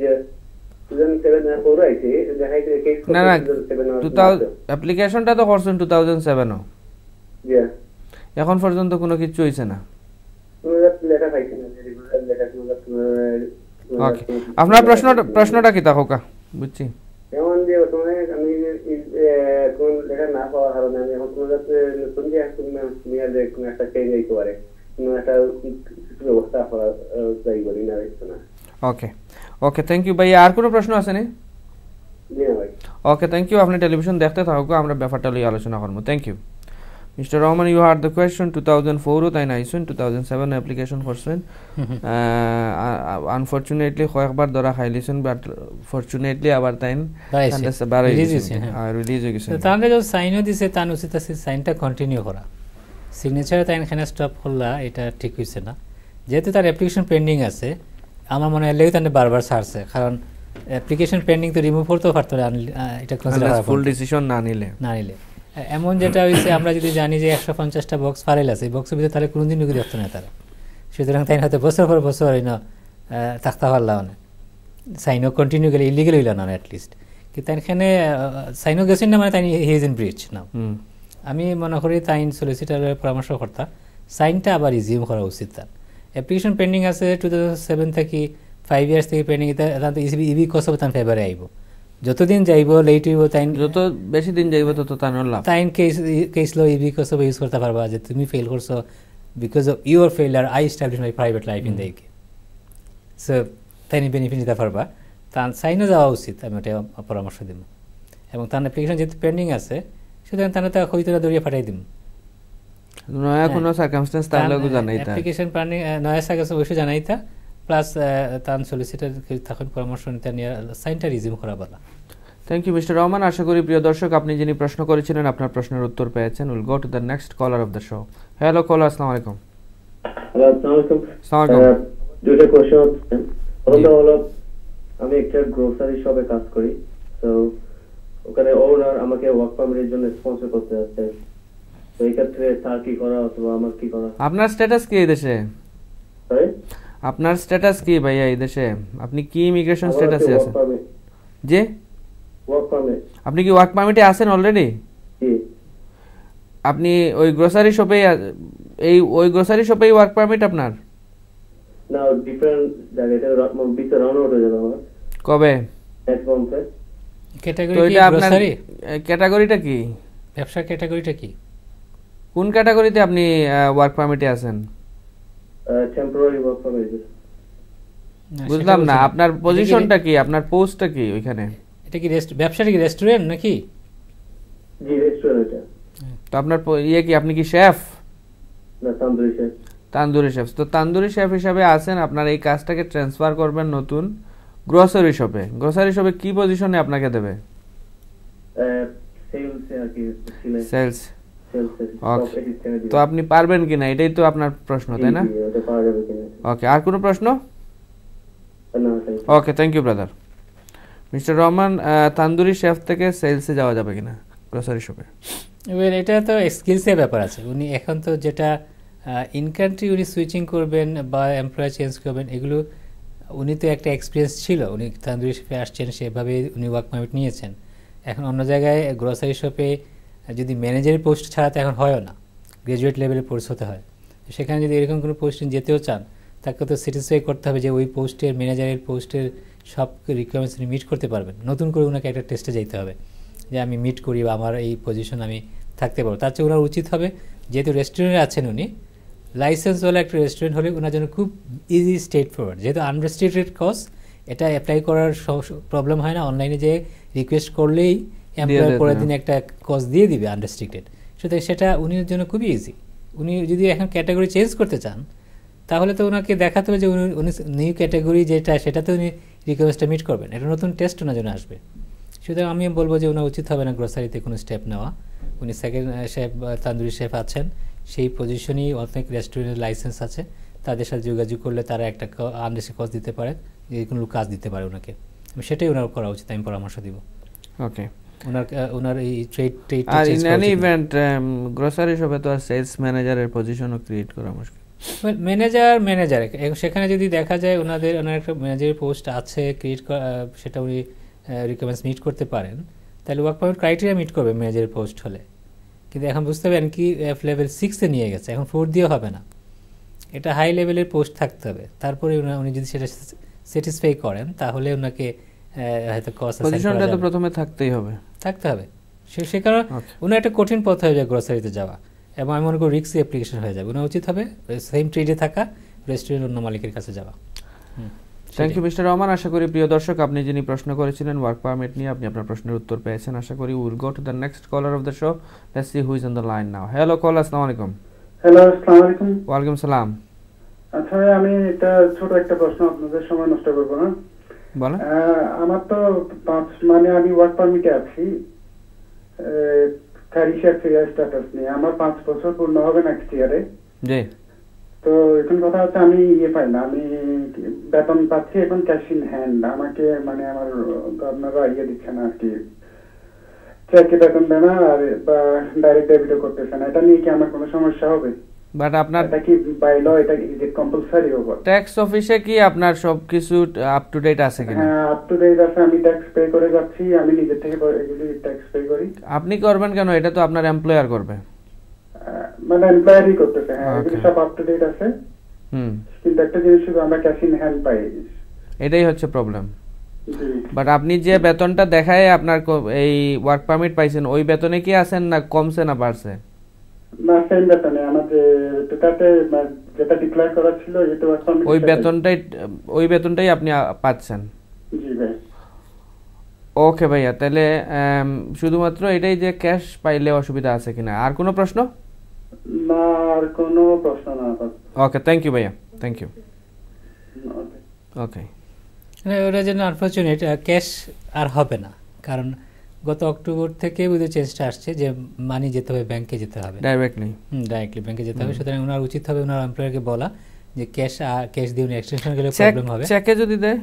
যে 2007 না পরে আইছে দেখাই যে কেস না না 2000 অ্যাপ্লিকেশনটা তো করছেন 2007 ও জি এখন পর্যন্ত কোনো কিছু হইছে না লেখা পাইছে না লেখা ওকে আপনার প্রশ্নটা কি তা হোকা বুঝছি এমন যে তোমার আমি কোন লেখা না পাওয়ার কারণে আমি এখন তোমার কাছে নতুন যে নিয়ে যে কোন একটা চেঞ্জ হইতে পারে কোনো একটা ব্যবস্থা করা যাই বলি না না ওকে ওকে থ্যাংক ইউ ভাই আর কোনো প্রশ্ন আছে না জি ভাই ওকে থ্যাংক ইউ আপনি টেলিভিশন দেখতে থাকুক আমরা ব্যাপারটা লই আলোচনা করব thank you Mr. Rahman, you had the question 2004 তাই নাইছেন 2007 অ্যাপ্লিকেশন করছেন আনফরচুনেটলি কয়েকবার ধরা খাইলিছেন বাট ফরচুনেটলি আবার তাইন রিলিজ হয়ে গেছে তাহলে যে সাইনও দিছে তান উচিত আছে সাইনটা কন্টিনিউ করা সিগনেচারে তাইন খানে স্টপ করলা এটা ঠিক হইছে না যেহেতু তার অ্যাপ্লিকেশন পেন্ডিং আছে আমার মনে হয় তানে বারবার ছাড়ছে কারণ অ্যাপ্লিকেশন পেন্ডিং তো রিমুভ করতেও পারতো না এটা কনসিডার ফুল ডিসিশন না নিলে এমন যেটা হয়েছে আমরা যদি জানি যে 150টা বক্স ফাইল আছে বক্সের ভিতরে তাহলে কোনোদিন ঢুকে দেখতো না তারা সুতরাং তাই হয়তো বছর পর বছর থাকতে পারলাম না সাইনও কন্টিনিউ গেলে ইলিগেল হইল না অ্যাটলিস্ট কিন্তু এখানে সাইনও গেছেন না মানে তাই হি ইজ ইন ব্রিচ নাও আমি মনে করি তাই সলিসিটারের পরামর্শ করতা সাইনটা আবার রিজিউম করা উচিত তার অ্যাপ্লিকেশন পেন্ডিং আছে 2007 থেকে 5 ইয়ার্স থেকে পেন্ডিং এটা তো ইবি কষ্ট তান ফেব্রুয়ারি আইব যতদিন যাইব লেট হইব তাই যত বেশি দিন যাইব তত তানোর লাভ তাইন কেস লো ইবি কষ্ট ইউজ করতে পারবা যে তুমি ফেল করছো because of your failure I establish my private life in the UK so তাই বেনিফিট নিতে পারবা তার সাইনও যাওয়া উচিত আমি ওটা পরামর্শ দিব এবং তার অ্যাপ্লিকেশন যেহেতু পেন্ডিং আছে সুতরাং তাহলে তা হইতরা দরিয়া পাঠাই দিম নয়া কোনো সার্কামস্টেন্স তাহলে জানাইতা অ্যাপ্লিকেশন পেন্ডিং নয়া সার্কামস্টেন্স অবশ্যই জানাইতা প্লাস তার সলিসিটার তখন পরামর্শ নিতে নিয়ে সাইনটা রিজিউম করা বলা থ্যাংক ইউ মিস্টার রহমান আশা করি প্রিয় দর্শক আপনি যিনি প্রশ্ন করেছিলেন আপনার প্রশ্নের উত্তর পেয়েছেন will go to the next caller of the show hello caller আসসালামু আলাইকুম হ্যালো আসসালামু আলাইকুম দুটো কোশ্চেন প্রথমটা হলো আমি একটা গ্রোসারি শপে কাজ করি তো ওখানে ওনার আমাকে ওয়ার্ক পারমিটের জন্য স্পন্সর করতে যাচ্ছে তো এই ক্ষেত্রে তার কি করা অথবা আমার কি করা আপনার স্ট্যাটাস কি এই দেশে সরি আপনার স্ট্যাটাস কি ভাইয়া এই দেশে আপনি কি ইমিগ্রেশন স্ট্যাটাসে আছেন জি ওয়ার্ক পারমিট আপনি কি ওয়ার্ক পারমিটে আছেন অলরেডি জি আপনি ওই গ্রোসারি শপে ওই গ্রোসারি শপেই ওয়ার্ক পারমিট আপনার না ডিফারেন্ট জায়গাতে ভিতরে রান আউট হয়ে যাবে আমার কবে নেক্সট মান্থে ক্যাটাগরি কি গ্রোসারি ক্যাটাগরিটা কি ব্যবসা ক্যাটাগরিটা কি কোন ক্যাটাগরিতে আপনি ওয়ার্ক পারমিটে আছেন টেম্পোরারি ওয়ার্ক পারমিট বুঝলাম না আপনার পজিশনটা কি আপনার পোস্টটা কি ওইখানে এটা কি ব্যবসাটা কি রেস্টুরেন্ট নাকি জি রেস্টুরেন্ট তো আপনার ইয়ে কি আপনি কি শেফ না তান্দুরি শেফ তান্দুরি শেফ তো তান্দুরি শেফ হিসাবে আছেন আপনার এই কাজটাকে ট্রান্সফার করবেন নতুন গ্রোসারি শপে কি পজিশনে আপনাকে দেবে সেলস তো আপনি পারবেন কিনা এটাই তো আপনার প্রশ্ন তাই না ওকে আর কোনো প্রশ্ন okay thank you brother mister Rahman tandoori chef থেকে সেলসে যাওয়া যাবে কিনা গ্রোসারি শপে এটা তো স্কিলসের ব্যাপার আছে উনি এখন তো যেটা ইন কান্ট্রি উনি সুইচিং করবেন বা এমপ্লয় চেঞ্জ করবেন এগুলো উনি তো একটা এক্সপিরিয়েন্স ছিল উনি তান্দুরি শপে আসছেন সেভাবে উনি ওয়ার্ক পারমিট নিয়েছেন এখন অন্য জায়গায় গ্রোসারি শপে যদি ম্যানেজারের পোস্ট ছাড়া তো এখন হয়ও না গ্র্যাজুয়েট লেভেলে পোস্ট হতে হয় সেখানে যদি এরকম কোনো পোস্টে যেতেও চান তাকে তো স্যাটিসফাই করতে হবে যে ওই পোস্টের ম্যানেজারের পোস্টের সব রিকোয়ারমেন্টস উনি মিট করতে পারবেন নতুন করে ওনাকে একটা টেস্টে যেতে হবে যে আমি মিট করি বা আমার এই পজিশন আমি থাকতে পারবো তার চেয়ে ওনার উচিত হবে যেহেতু রেস্টুরেন্টে আছেন উনি লাইসেন্সওয়ালা একটা রেস্টুরেন্ট হলে ওনার জন্য খুব ইজি স্ট্রেট ফরওয়ার্ড যেহেতু আনরেস্ট্রিক্টেড কজ এটা অ্যাপ্লাই করার প্রবলেম হয় না অনলাইনে যে রিকোয়েস্ট করলেই এমপ্লয়ার পরের দিন একটা কজ দিয়ে দিবে আনরেস্ট্রিক্টেড সুতরাং সেটা উনির জন্য খুবই ইজি উনি যদি এখন ক্যাটাগরি চেঞ্জ করতে চান তাহলে তো ওনাকে দেখাতে হবে যে উনি নিউ ক্যাটাগরি যেটা সেটাতে উনি রিকোয়েস্টটা মিট করবেন এটা নতুন টেস্ট ওনার জন্য আসবে সুতরাং আমি বলবো যে ওনার উচিত হবে না গ্রোসারিতে কোনো স্টেপ নেওয়া উনি সেকেন্ড শেফ তান্দুরি শেফ আছেন সেই পজিশনেই অনেক রেস্টুরেন্টের লাইসেন্স আছে তাদের সাথে যোগাযোগ করলে তারা একটা আনরেস্ট্রিক্টেড কজ দিতে পারে যে কোনো কাজ দিতে পারে ওনাকে সেটাই ওনার করা উচিত আমি পরামর্শ দিব ওকে ওনার এই ট্রেড আর ইন এনি ইভেন্ট গ্রোসারি শপে তো সেলস ম্যানেজারের পজিশনও ক্রিয়েট করা মুশকিল ম্যানেজার সেখানে যদি দেখা যায় ওনার একটা ম্যানেজারের পোস্ট আছে ক্রিয়েট, সেটা উনি রিকোয়ারমেন্টস মিট করতে পারেন, তাহলে ওয়ার্ক পারমিট ক্রাইটেরিয়া মিট করবে ম্যানেজারের পোস্ট হলে। কিন্তু এখন বুঝতে পারেন কি লেভেল 6-এ নিয়ে গেছে, এখন 4 দিয়ে হবে না, এটা হাই লেভেলের পোস্ট থাকতে হবে। তারপরে উনি যদি সেটা স্যাটিসফাই করেন তাহলে ওনাকে হয়তো কস্ট পজিশনটা তো প্রথমে থাকতে হবে। সে কারণে ওনার একটা কঠিন পথ হয়ে যায় গ্রোসারিতে যাওয়া, এবং আমি মনে করি রিস্কি অ্যাপ্লিকেশন হয়ে যাবে। ওনার উচিত হবে সেম ট্রেডে থাকা রেস্টুরেন্ট অন্য মালিকের কাছে যাওয়া। Thank you mister Rahman. আশা করি প্রিয় দর্শক আপনি যিনি প্রশ্ন করেছিলেন ওয়ার্ক পারমিট নিয়ে, আপনি আপনার প্রশ্নের উত্তর পেয়েছেন। আশা করি will go to the next caller of the show. Let's see who is on the line now. Hello caller, আসসালামু আলাইকুম। হ্যালো, আসসালামু আলাইকুম। ওয়ালাইকুম সালাম। আচ্ছা, আমি এটা ছোট একটা প্রশ্ন, আপনাদের সময় নষ্ট করব না। বলেন। আমার তো আমি ওয়ার্ক পারমিটে আছি, ক্যারিশিয়ার ফিয়ার স্ট্যাটাস নিয়ে। আমার 5 বছর পূর্ণ হবে নেক্সট ইয়ারে। জি। তো এখন কথা হচ্ছে আমি পাই না, আমি বেতন পাচ্ছি এখন ক্যাশ ইন হ্যান্ড। আমাকে আমার আপনারা দিচ্ছে না আর কি, চেকে বেতন দেয় না, আর বা ডাইরেক্ট ডেবিটও করতেছে না। এটা নিয়ে কি আমার কোনো সমস্যা হবে? বাট আপনার এটা কি বাই ল, এটা কি কম্পালসারি হবে? ট্যাক্স অফিসে কি আপনার সবকিছু আপ টু ডেট আছে কিনা? হ্যাঁ, আপ টু ডেট আছে। আমি ট্যাক্স পে করে যাচ্ছি, আমি নিজে থেকে এগুলি ট্যাক্স পে করি। আপনি করবেন কেন? এটা তো আপনার এমপ্লয়ার করবে। এমপ্লয়ারই করতেছে। হ্যাঁ, এগুলি সব আপ টু ডেট আছে। কিন্তু একটা জিনিস শুধু আমরা ক্যাশ ইন হ্যান্ড পাই, এটাই হচ্ছে প্রবলেম। বাট আপনি যে বেতনটা দেখায় আপনার এই ওয়ার্ক পারমিট পাইছেন, ওই বেতনে কি আছেন না কমছে না বাড়ছে? না, সেম বেতনে। আমাদের যেটাতে যেটা ডিক্লেয়ার করা ছিল এটা ওয়ার্ক পারমিট, ওই বেতনটাই আপনি পাচ্ছেন। জি ভাই। ওকে ভাইয়া, তাহলে শুধুমাত্র এটাই যে ক্যাশ পাইলে অসুবিধা আছে কিনা, আর কোনো প্রশ্ন? না, আর কোনো প্রশ্ন না। ওকে, থ্যাংক ইউ ভাইয়া, থ্যাংক ইউ। ওকে, ওরা যেন আনফরচুনেট ক্যাশ আর হবে না, কারণ গত অক্টোবর থেকে বুঝে চেঞ্জটা আসছে যে মানি যেতে হবে, ব্যাংকে যেতে হবে ডাইরেক্টলি ব্যাংকে যেতে হবে। সুতরাং ওনার উচিত হবে ওনার এমপ্লয়ারকে বলা যে ক্যাশ দিয়ে উনি এক্সটেনশন গেলে প্রবলেম হবে। চেকে যদি দেয়